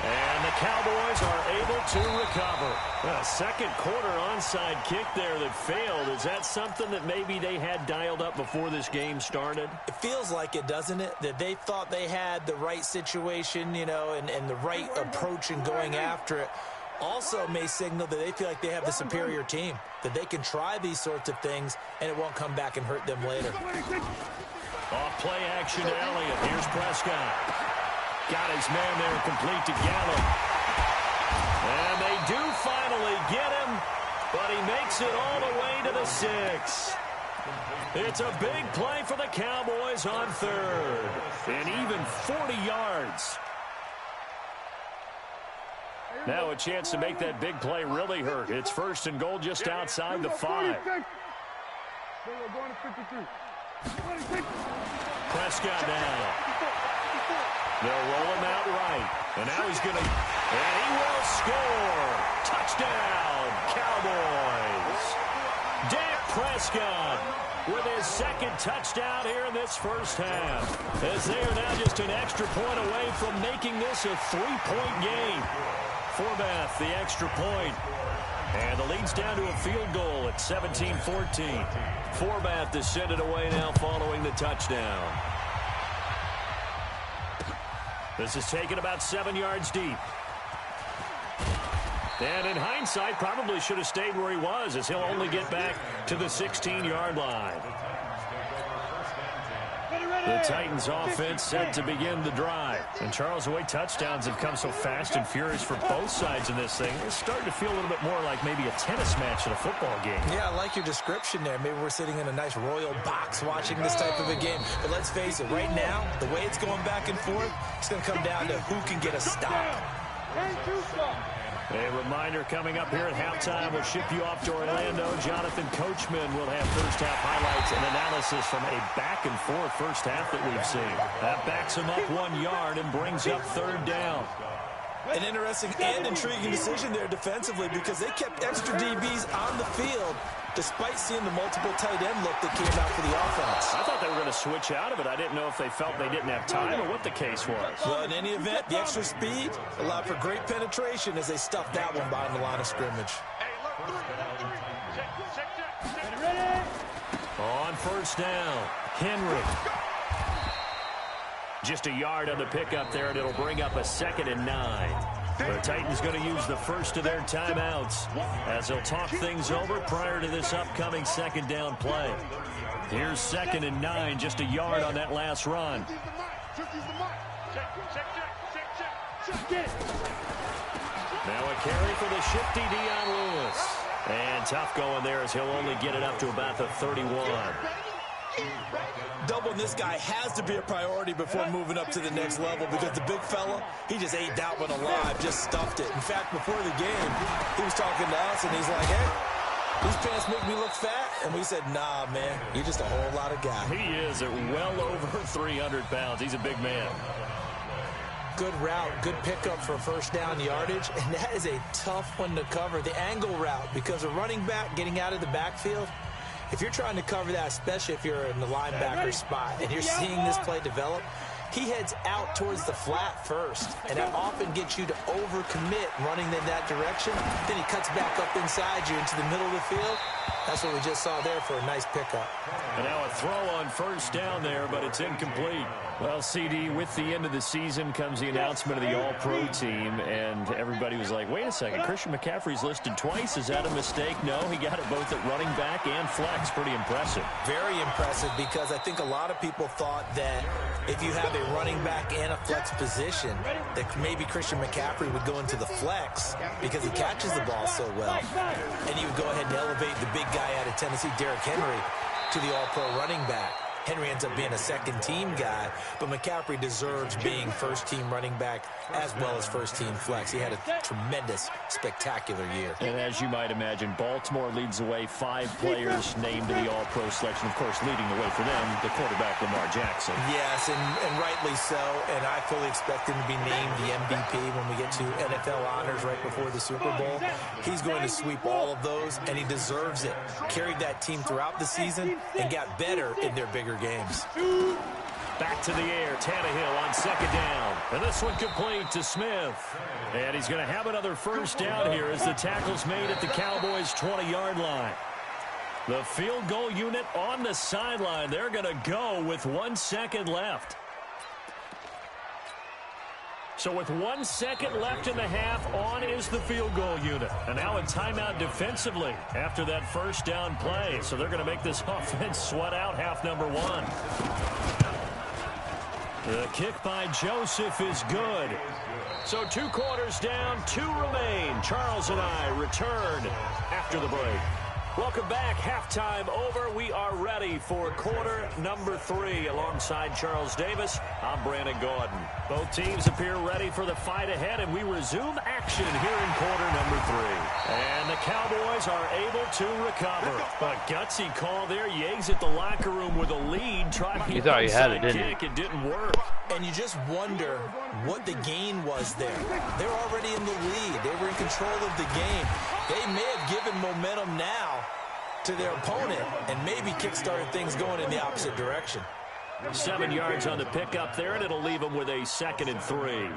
And the Cowboys are able to recover. A second quarter onside kick there that failed. Is that something that maybe they had dialed up before this game started? It feels like it, doesn't it? That they thought they had the right situation, you know, and the right approach in going after it. Also may signal that they feel like they have the superior team, that they can try these sorts of things and it won't come back and hurt them later. Off play action to Elliott. Here's Prescott. Got his man there complete to Gallup. And they do finally get him, but he makes it all the way to the 6. It's a big play for the Cowboys on 3rd. And even 40 yards. Now a chance to make that big play really hurt. It's 1st and goal just outside the 5. Prescott now. They'll roll him out right. And now he's going to, and he will score. Touchdown, Cowboys. Dak Prescott with his 2nd touchdown here in this first half. As they are now just an extra point away from making this a 3-point game. Forbath, the extra point. And the lead's down to a field goal at 17-14. Forbath to send it away now following the touchdown. This is taken about 7 yards deep. And in hindsight, probably should have stayed where he was, as he'll only get back to the 16-yard line. The Titans offense set to begin the drive. And Charles, the way touchdowns have come so fast and furious for both sides in this thing, it's starting to feel a little bit more like maybe a tennis match at a football game. Yeah, I like your description there. Maybe we're sitting in a nice royal box watching this type of a game. But let's face it, right now, the way it's going back and forth, it's going to come down to who can get a stop. A reminder coming up here at halftime. We'll ship you off to Orlando. Jonathan Coachman will have first half highlights and analysis from a back-and-forth first half that we've seen. That backs him up 1 yard and brings up 3rd down. An interesting and intriguing decision there defensively because they kept extra DBs on the field despite seeing the multiple tight end look that came out for the offense. I thought they were going to switch out of it. I didn't know if they felt they didn't have time or what the case was. Well, in any event, the extra speed allowed for great penetration as they stuffed that one behind the line of scrimmage. On first down, Henry. Just a yard on the pickup there, and it'll bring up a 2nd and 9. The Titans going to use the first of their timeouts as they'll talk things over prior to this upcoming 2nd down play. Here's 2nd and 9, just a yard on that last run. Now a carry for the shifty Dion Lewis. And tough going there as he'll only get it up to about the 31. Doubling this guy has to be a priority before moving up to the next level because the big fella, he just ate that one alive, just stuffed it. In fact, before the game, he was talking to us, and he's like, hey, These pants make me look fat. And we said, nah, man, you're just a whole lot of guy. He is at well over 300 pounds. He's a big man. Good route, good pickup for first down yardage, and that is a tough one to cover. The angle route, because a running back getting out of the backfield, if you're trying to cover that, especially if you're in the linebacker spot, and you're seeing this play develop, he heads out towards the flat first, and that often gets you to overcommit running in that direction. Then he cuts back up inside you into the middle of the field. That's what we just saw there for a nice pickup. And now a throw on first down there, but it's incomplete. Well, CD, with the end of the season comes the announcement of the All-Pro team, and everybody was like, wait a second, Christian McCaffrey's listed twice. Is that a mistake? No, he got it both at running back and flex. Pretty impressive. Very impressive, because I think a lot of people thought that if you have a running back and a flex position, that maybe Christian McCaffrey would go into the flex because he catches the ball so well. And he would go ahead and elevate the big guy out of Tennessee, Derrick Henry, to the All-Pro running back. Henry ends up being a second-team guy, but McCaffrey deserves being first-team running back as well as first-team flex. He had a tremendous, spectacular year. And as you might imagine, Baltimore leads the way. 5 players named to the All-Pro selection. Of course, leading the way for them, the quarterback, Lamar Jackson. Yes, and rightly so, and I fully expect him to be named the MVP when we get to NFL honors right before the Super Bowl. He's going to sweep all of those, and he deserves it. Carried that team throughout the season and got better in their bigger games. Back to the air, Tannehill on second down. And this one complete to Smith. And he's going to have another first down here as the tackle's made at the Cowboys' 20-yard line. The field goal unit on the sideline. They're going to go with 1 second left. So with 1 second left in the half, on is the field goal unit. And now a timeout defensively after that first down play. So they're going to make this offense sweat out half number 1. The kick by Joseph is good. So 2 quarters down, 2 remain. Charles and I return after the break. Welcome back. Halftime over. We are ready for quarter number 3. Alongside Charles Davis, I'm Brandon Gordon. Both teams appear ready for the fight ahead, and we resume action here in quarter number 3. And the Cowboys are able to recover. A gutsy call there. Yates at the locker room with a lead. You thought you had it, didn't you? It didn't work. And you just wonder what the gain was there. They're already in the lead. They were in control of the game. They may have given momentum now to their opponent and maybe kickstarted things going in the opposite direction. 7 yards on the pickup there, and it'll leave them with a 2nd and 3.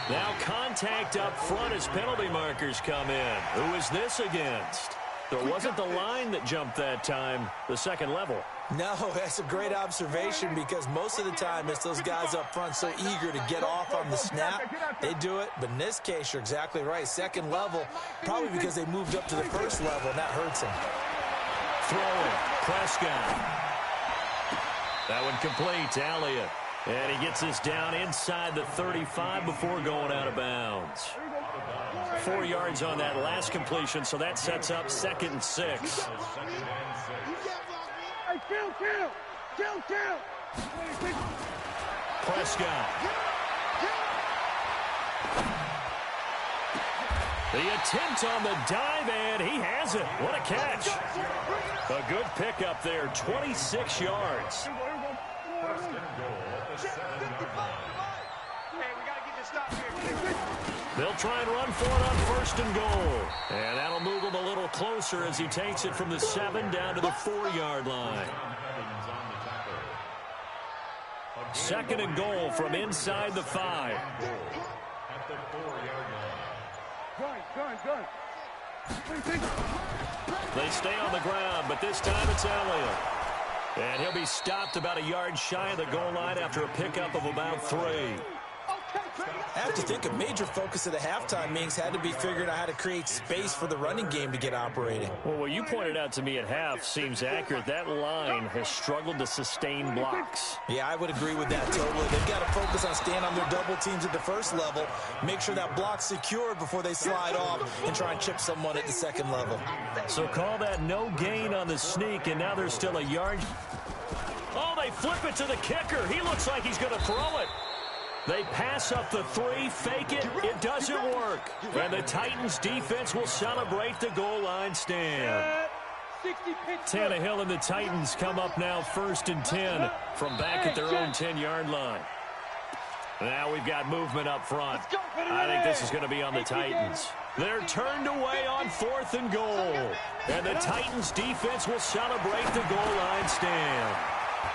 Now contact up front as penalty markers come in. Who is this against? So it wasn't the line that jumped that time, the second level. No, that's a great observation, because most of the time it's those guys up front so eager to get off on the snap. They do it, but in this case, you're exactly right. Second level, probably because they moved up to the first level, and that hurts him. Throwing, Prescott. That one complete to Elliott. And he gets this down inside the 35 before going out of bounds. 4 yards on that last completion, so that sets up 2nd and 6. Prescott. The attempt on the dive, and he has it. What a catch. A good pickup there, 26 yards. They'll try and run for it on 1st and goal. And that'll move him a little closer as he takes it from the 7 down to the 4-yard line. 2nd and goal from inside the 5. They stay on the ground, but this time it's Elliott. And he'll be stopped about a yard shy of the goal line after a pickup of about 3. I have to think a major focus of the halftime meetings had to be figuring out how to create space for the running game to get operating. Well, what you pointed out to me at half seems accurate. That line has struggled to sustain blocks. Yeah, I would agree with that totally. They've got to focus on staying on their double teams at the first level, make sure that block's secured before they slide off and try and chip someone at the second level. So call that no gain on the sneak, and now there's still a yard. Oh, they flip it to the kicker. He looks like he's going to throw it. They pass up the 3, fake it. It doesn't work. And the Titans defense will celebrate the goal line stand. Tannehill and the Titans come up now 1st and 10 from back at their own 10-yard line. Now we've got movement up front. I think this is going to be on the Titans. They're turned away on 4th and goal. And the Titans defense will celebrate the goal line stand.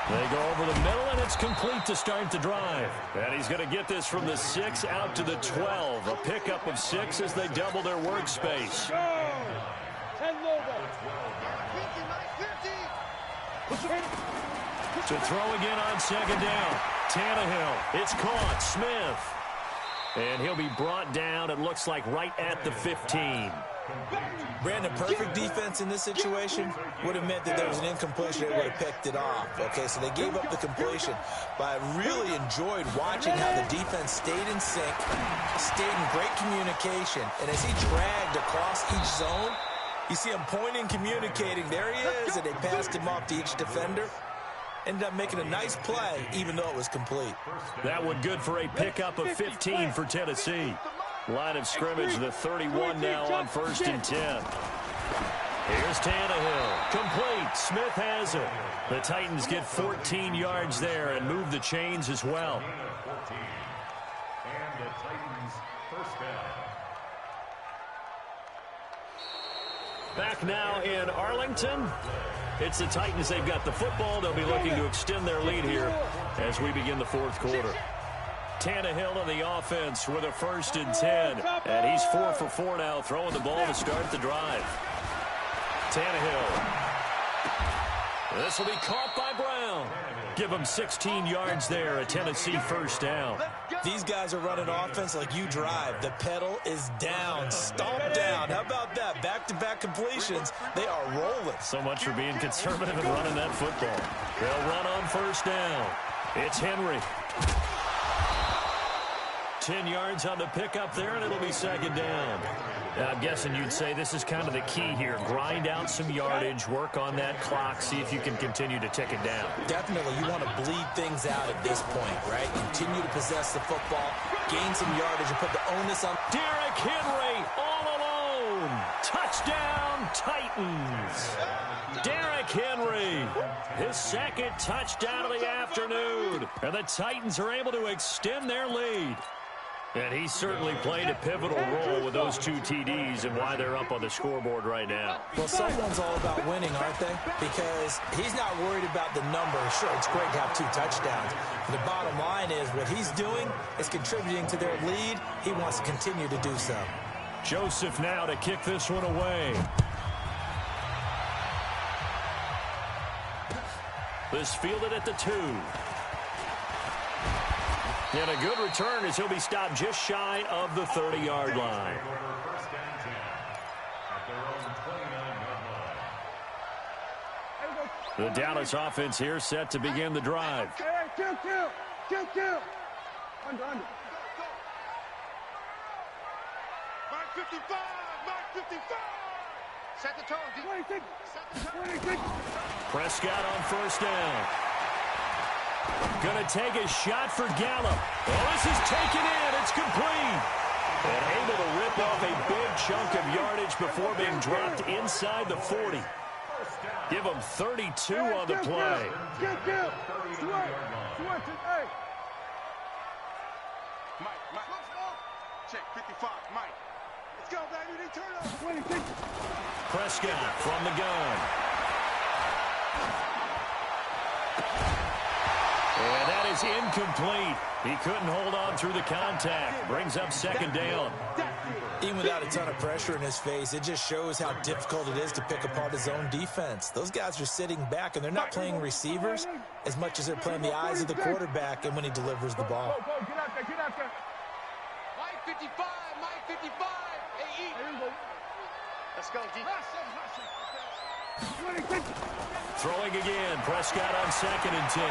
They go over the middle, and it's complete to start the drive. And he's going to get this from the 6 out to the 12. A pickup of 6 as they double their workspace. To throw again on 2nd down. Tannehill. It's caught. Smith. And he'll be brought down, it looks like, right at the 15. Brandon, perfect defense in this situation would have meant that there was an incompletion. They would have picked it off. Okay, so they gave up the completion. But I really enjoyed watching how the defense stayed in sync, stayed in great communication. And as he dragged across each zone, you see him pointing, communicating. There he is, and they passed him off to each defender. Ended up making a nice play, even though it was complete. That one good for a pickup of 15 for Tennessee. Line of scrimmage, the 31 now on 1st and 10. Here's Tannehill. Complete. Smith has it. The Titans get 14 yards there and move the chains as well. And the Titans first down. Back now in Arlington. It's the Titans. They've got the football. They'll be looking to extend their lead here as we begin the 4th quarter. Tannehill on the offense with a 1st and 10. And he's 4 for 4 now, throwing the ball to start the drive. Tannehill. This will be caught by Brown. Give him 16 yards there, a Tennessee 1st down. These guys are running offense like you drive. The pedal is down, stomp down. How about that? Back-to-back completions. They are rolling. So much for being conservative and running that football. They'll run on 1st down. It's Henry. 10 yards on the pickup there, and it'll be 2nd down. I'm guessing you'd say this is kind of the key here. Grind out some yardage, work on that clock, see if you can continue to tick it down. Definitely, you want to bleed things out at this point, right? Continue to possess the football, gain some yardage, and put the onus on. Derrick Henry all alone. Touchdown, Titans. Derrick Henry, his 2nd touchdown of the afternoon. And the Titans are able to extend their lead. And he certainly played a pivotal role with those 2 TDs and why they're up on the scoreboard right now. Well, someone's all about winning, aren't they? Because he's not worried about the number. Sure, it's great to have 2 touchdowns. The bottom line is what he's doing is contributing to their lead. He wants to continue to do so. Joseph now to kick this one away. This fielded at the 2. And a good return as he'll be stopped just shy of the 30-yard line. The Dallas offense here set to begin the drive. Kill. Under. Mark 55. Set the tone. 26. Prescott on 1st down. Going to take a shot for Gallup. Oh, this is taken in. It's complete. And able to rip off a big chunk of yardage before being dropped inside the 40. Give him 32 on the play. Mike. Check 55. Mike. Let's go, baby. They turn up. 26. Prescott from the gun. And that is incomplete. He couldn't hold on through the contact. Brings up 2nd down. Even without a ton of pressure in his face, it just shows how difficult it is to pick apart his own defense. Those guys are sitting back, and they're not playing receivers as much as they're playing the eyes of the quarterback and when he delivers the ball. Get out there. Mike 55. Hey, E. Let's go, D. Throwing again. Prescott on 2nd and 10.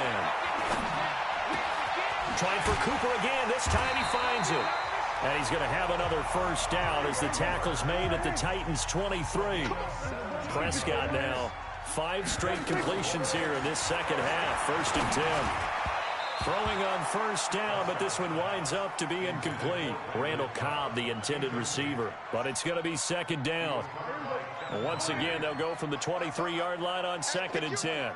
Trying for Cooper again. This time he finds it. And he's going to have another 1st down as the tackle's made at the Titans' 23. Prescott now 5 straight completions here in this 2nd half. 1st and 10. Throwing on first down, but this one winds up to be incomplete. Randall Cobb, the intended receiver, but it's going to be second down. And once again, they'll go from the 23-yard line on 2nd and 10.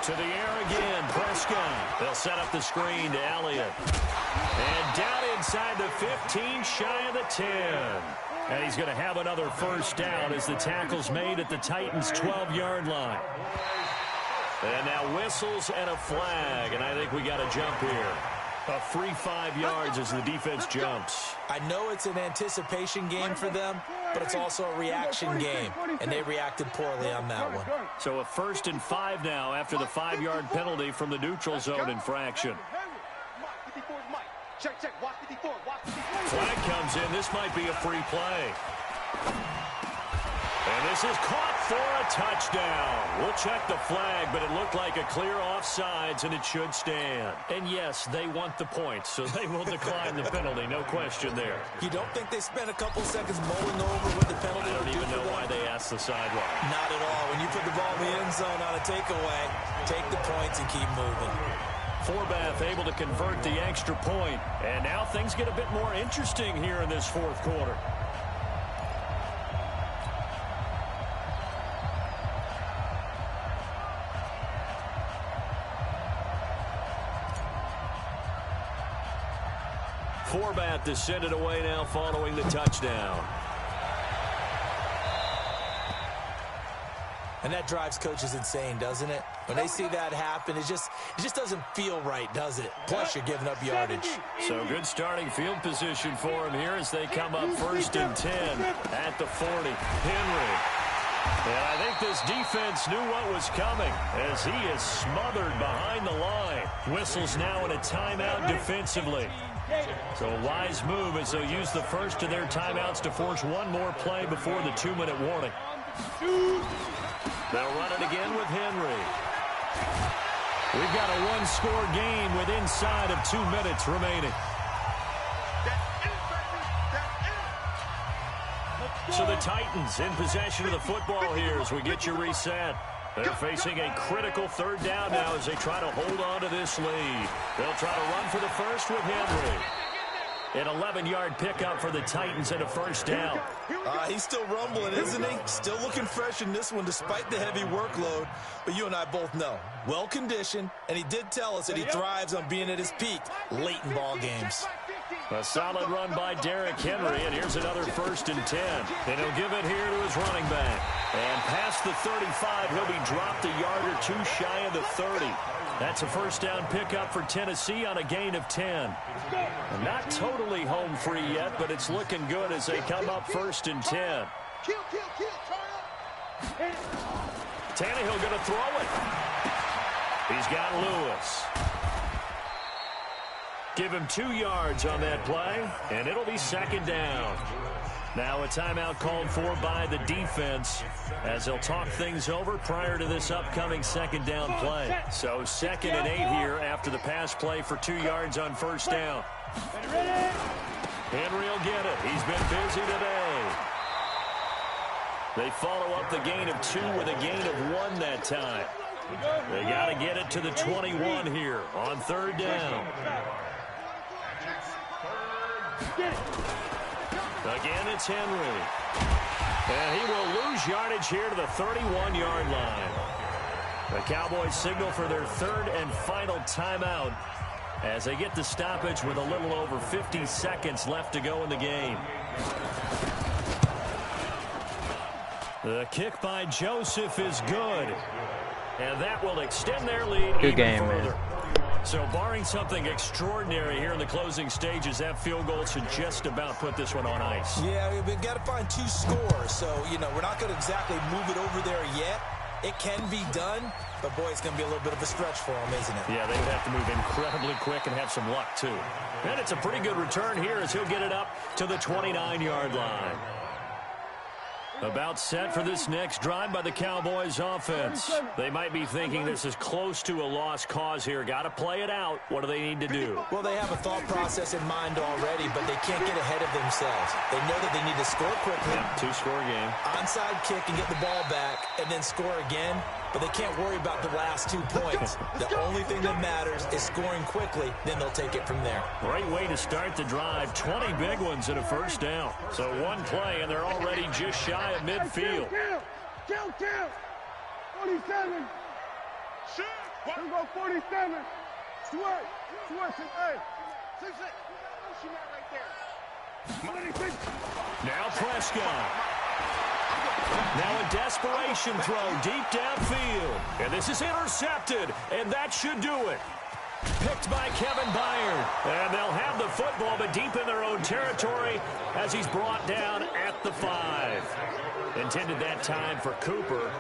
To the air again, Prescott. They'll set up the screen to Elliott. And down inside the 15, shy of the 10. And he's going to have another first down as the tackle's made at the Titans' 12-yard line. And now whistles and a flag, and I think we got a jump here. A free 5 yards as the defense jumps. I know it's an anticipation game for them, but it's also a reaction game, and they reacted poorly on that one. So a 1st and 5 now after the 5-yard penalty from the neutral zone infraction. Flag comes in. This might be a free play. And this is caught for a touchdown. We'll check the flag, but it looked like a clear offsides, and it should stand. And yes, they want the points, so they will decline the penalty. No question there. You don't think they spent a couple seconds mulling over what the penalty I would don't do even for know them? why they asked the sideline. Not at all. When you put the ball in the end zone on a takeaway, take the points and keep moving. Forbath able to convert the extra point. And now things get a bit more interesting here in this 4th quarter. Forbath to send it away now following the touchdown. And that drives coaches insane, doesn't it? When they see that happen, it just doesn't feel right, does it? Plus, you're giving up yardage. So good starting field position for him here as they come up 1st and 10 at the 40. Henry. And I think this defense knew what was coming as he is smothered behind the line. Whistles now in a timeout defensively. So a wise move as they'll use the first of their timeouts to force one more play before the 2-minute warning. They'll run it again with Henry. We've got a one-score game with inside of 2 minutes remaining. So the Titans in possession of the football here as we get you reset. They're facing a critical 3rd down now as they try to hold on to this lead. They'll try to run for the first with Henry. An 11-yard pickup for the Titans and a first down. He's still rumbling, isn't he? Still looking fresh in this one despite the heavy workload. But you and I both know, well-conditioned, and he did tell us that he thrives on being at his peak late in ball games. A solid run by Derrick Henry, and here's another 1st and 10. And he'll give it here to his running back. And past the 35, he'll be dropped a yard or two shy of the 30. That's a first down pickup for Tennessee on a gain of 10. And not totally home free yet, but it's looking good as they come up 1st and 10. Tannehill going to throw it. He's got Lewis. Give him 2 yards on that play, and it'll be 2nd down. Now a timeout called for by the defense as they'll talk things over prior to this upcoming 2nd down play. So 2nd and 8 here after the pass play for 2 yards on first down. Henry will get it. He's been busy today. They follow up the gain of 2 with a gain of 1 that time. They got to get it to the 21 here on 3rd down. Again, it's Henry. And he will lose yardage here to the 31-yard line. The Cowboys signal for their 3rd and final timeout as they get the stoppage with a little over 50 seconds left to go in the game. The kick by Joseph is good. And that will extend their lead Good even game, further. man. So barring something extraordinary here in the closing stages, that field goal should just about put this one on ice. Yeah, we've got to find 2 scores. So, we're not going to exactly move it over there yet. It can be done, but, boy, it's going to be a little bit of a stretch for them, isn't it? Yeah, they would have to move incredibly quick and have some luck, too. And it's a pretty good return here as he'll get it up to the 29-yard line. About set for this next drive by the Cowboys offense. They might be thinking this is close to a lost cause here. Got to play it out. What do they need to do? Well, they have a thought process in mind already, but they can't get ahead of themselves. They know that they need to score quickly. Yeah, two-score game. Onside kick and get the ball back and then score again, but they can't worry about the last 2 points. The only thing that matters is scoring quickly, then they'll take it from there. Great way to start the drive. 20 big ones and a first down. So one play, and they're already just shy of midfield. Kill. 47. Shoot. We'll go 47. Switch. Hey. 6. Shoot that right there. 26. Now Prescott. Now a desperation throw deep downfield. And this is intercepted, and that should do it. Picked by Kevin Byard. And they'll have the football, but deep in their own territory as he's brought down at the 5. Intended that time for Cooper.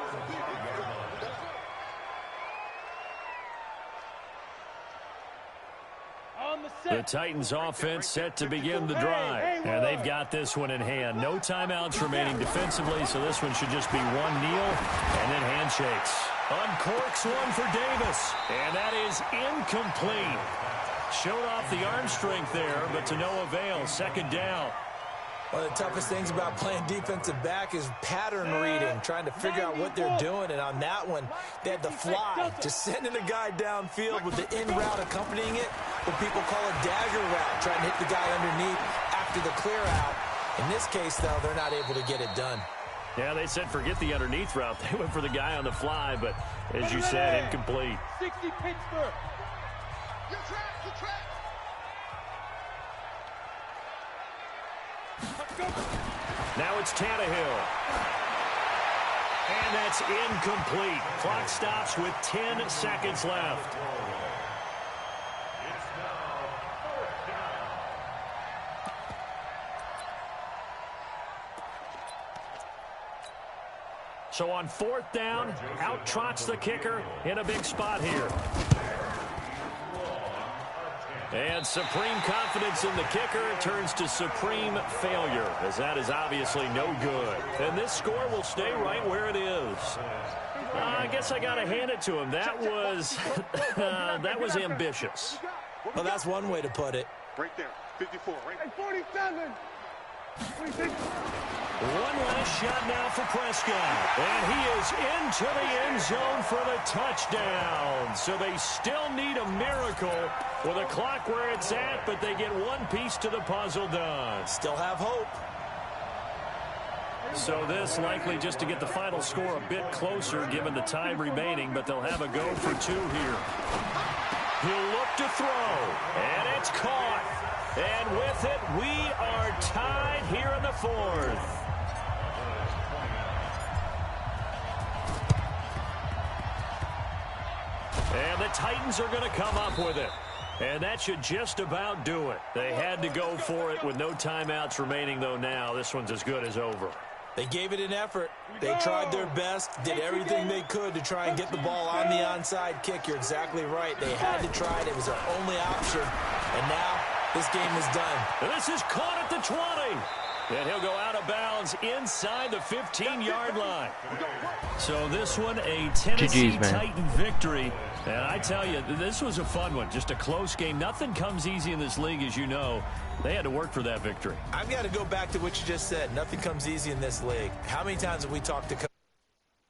The Titans offense set to begin the drive. And they've got this one in hand. No timeouts remaining defensively, so this one should just be one kneel and then handshakes. Uncorks one for Davis. And that is incomplete. Showed off the arm strength there, but to no avail. Second down. One of the toughest things about playing defensive back is pattern reading, trying to figure out what they're doing. And on that one, they had the fly, just sending a guy downfield with the in route accompanying it, what people call a dagger route, trying to hit the guy underneath after the clear out. In this case, though, they're not able to get it done. Yeah, they said forget the underneath route. They went for the guy on the fly, but as you said, incomplete. 60 Pittsburgh. Your track. Now it's Tannehill. And that's incomplete. Clock stops with 10 seconds left. So on 4th down, out trots the kicker in a big spot here. And supreme confidence in the kicker turns to supreme failure, as that is obviously no good. And this score will stay right where it is. I guess I got to hand it to him. That was that was ambitious. Well, that's one way to put it. Right there. 54. Right. 47. One last shot now for Prescott. And he is into the end zone for the touchdown. So they still need a miracle with a clock where it's at, but they get one piece to the puzzle done. Still have hope. So this likely just to get the final score a bit closer given the time remaining, but they'll have a go for 2 here. He'll look to throw, and it's caught. And with it, we are tied here in the 4th. And the Titans are going to come up with it. And that should just about do it. They had to go for it with no timeouts remaining, though now. This one's as good as over. They gave it an effort. They tried their best, did everything they could to try and get the ball on the onside kick. You're exactly right. They had to try it. It was their only option. And now this game is done. And this is caught at the 20. And he'll go out of bounds inside the 15-yard line. So this one, a Tennessee Titan victory. And I tell you, this was a fun one. Just a close game. Nothing comes easy in this league, as you know. They had to work for that victory. I've got to go back to what you just said. Nothing comes easy in this league. How many times have we talked to